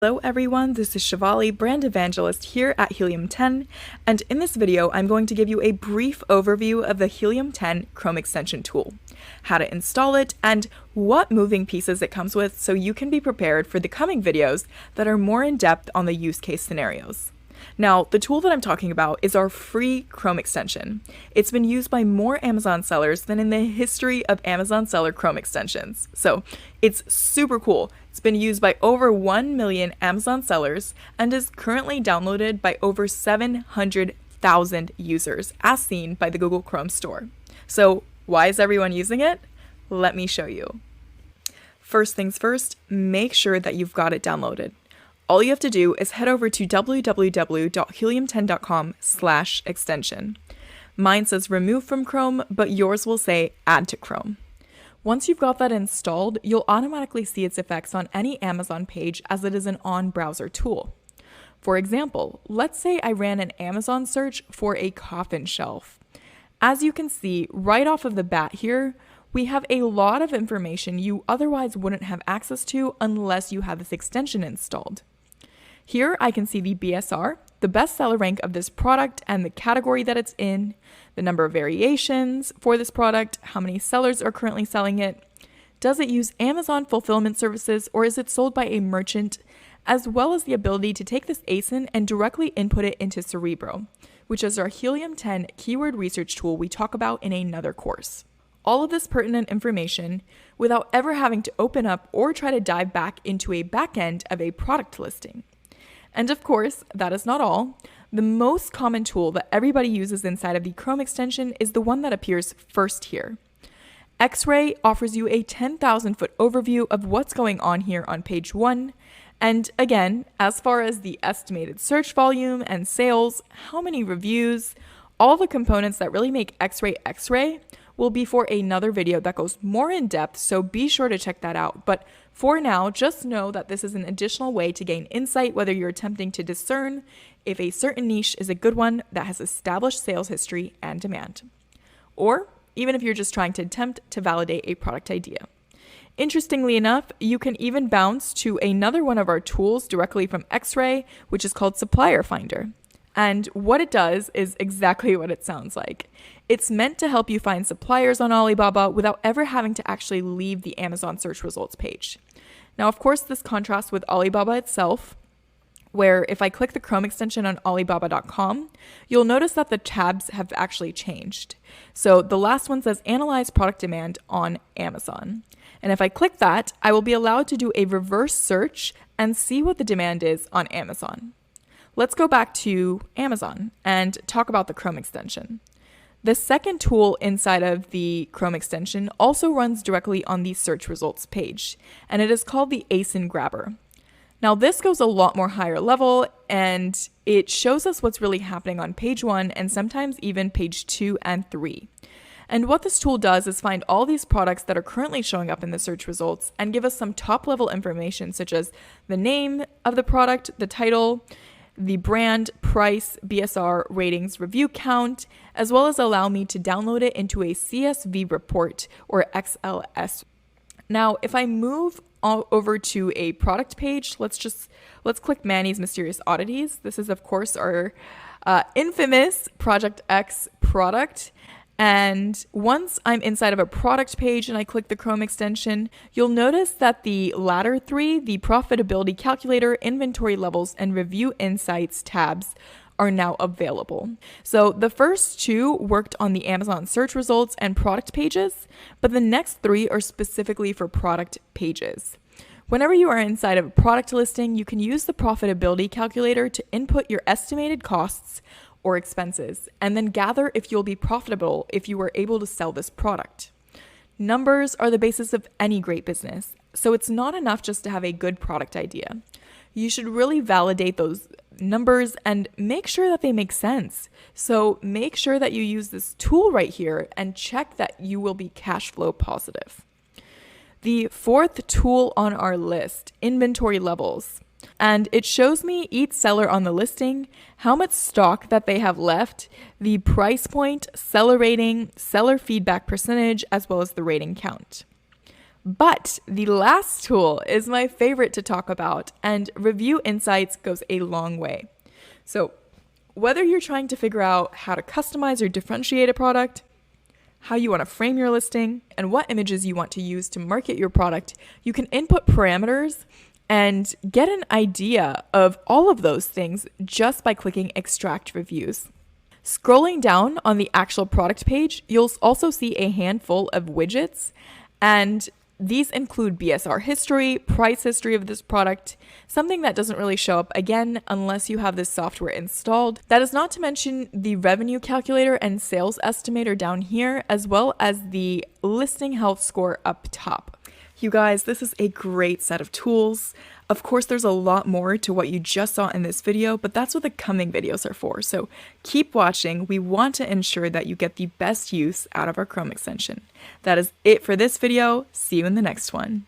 Hello everyone, this is Shivali, brand evangelist here at Helium10, and in this video I'm going to give you a brief overview of the Helium10 Chrome extension tool, how to install it, and what moving pieces it comes with so you can be prepared for the coming videos that are more in depth on the use case scenarios. Now, the tool that I'm talking about is our free Chrome extension. It's been used by more Amazon sellers than in the history of Amazon seller Chrome extensions. So it's super cool. It's been used by over 1 million Amazon sellers and is currently downloaded by over 700,000 users, as seen by the Google Chrome store. So why is everyone using it? Let me show you. First things first, make sure that you've got it downloaded. All you have to do is head over to www.helium10.com/extension. Mine says remove from Chrome, but yours will say add to Chrome. Once you've got that installed, you'll automatically see its effects on any Amazon page as it is an on-browser tool. For example, let's say I ran an Amazon search for a coffin shelf. As you can see right off of the bat here, we have a lot of information you otherwise wouldn't have access to unless you had this extension installed. Here I can see the BSR, the bestseller rank of this product and the category that it's in, the number of variations for this product, how many sellers are currently selling it, does it use Amazon fulfillment services or is it sold by a merchant, as well as the ability to take this ASIN and directly input it into Cerebro, which is our Helium10 keyword research tool we talk about in another course. All of this pertinent information without ever having to open up or try to dive back into a backend of a product listing. And of course, that is not all. The most common tool that everybody uses inside of the Chrome extension is the one that appears first here. X-Ray offers you a 10,000-foot overview of what's going on here on page 1. And again, as far as the estimated search volume and sales, how many reviews, all the components that really make X-Ray will be for another video that goes more in depth, so be sure to check that out. But for now, just know that this is an additional way to gain insight whether you're attempting to discern if a certain niche is a good one that has established sales history and demand, or even if you're just trying to attempt to validate a product idea. Interestingly enough, you can even bounce to another one of our tools directly from X-Ray, which is called Supplier Finder. And what it does is exactly what it sounds like. It's meant to help you find suppliers on Alibaba without ever having to actually leave the Amazon search results page. Now, of course, this contrasts with Alibaba itself, where if I click the Chrome extension on Alibaba.com, you'll notice that the tabs have actually changed. So the last one says Analyze Product Demand on Amazon. And if I click that, I will be allowed to do a reverse search and see what the demand is on Amazon. Let's go back to Amazon and talk about the Chrome extension. The second tool inside of the Chrome extension also runs directly on the search results page, and it is called the ASIN Grabber. Now this goes a lot more higher level, and it shows us what's really happening on page 1 and sometimes even page 2 and 3. And what this tool does is find all these products that are currently showing up in the search results and give us some top level information such as the name of the product, the title, the brand, price, BSR, ratings, review count, as well as allow me to download it into a CSV report or XLS. Now, if I move over to a product page, let's click Manny's Mysterious Oddities. This is, of course, our infamous Project X product. And once I'm inside of a product page and I click the Chrome extension, you'll notice that the latter three, the profitability calculator, inventory levels, and review insights tabs are now available. So the first two worked on the Amazon search results and product pages, but the next three are specifically for product pages. Whenever you are inside of a product listing, you can use the profitability calculator to input your estimated costs or expenses, and then gather if you'll be profitable if you are able to sell this product. Numbers are the basis of any great business, so it's not enough just to have a good product idea. You should really validate those numbers and make sure that they make sense. So make sure that you use this tool right here and check that you will be cash flow positive. The fourth tool on our list, inventory levels. And it shows me each seller on the listing, how much stock that they have left, the price point, seller rating, seller feedback percentage, as well as the rating count. But the last tool is my favorite to talk about, and review insights goes a long way. So whether you're trying to figure out how to customize or differentiate a product, how you want to frame your listing, and what images you want to use to market your product, you can input parameters and get an idea of all of those things just by clicking Extract Reviews. Scrolling down on the actual product page, you'll also see a handful of widgets, and these include BSR history, price history of this product, something that doesn't really show up again unless you have this software installed. That is not to mention the revenue calculator and sales estimator down here, as well as the listing health score up top. You guys, this is a great set of tools. Of course, there's a lot more to what you just saw in this video, but that's what the coming videos are for. So keep watching. We want to ensure that you get the best use out of our Chrome extension. That is it for this video. See you in the next one.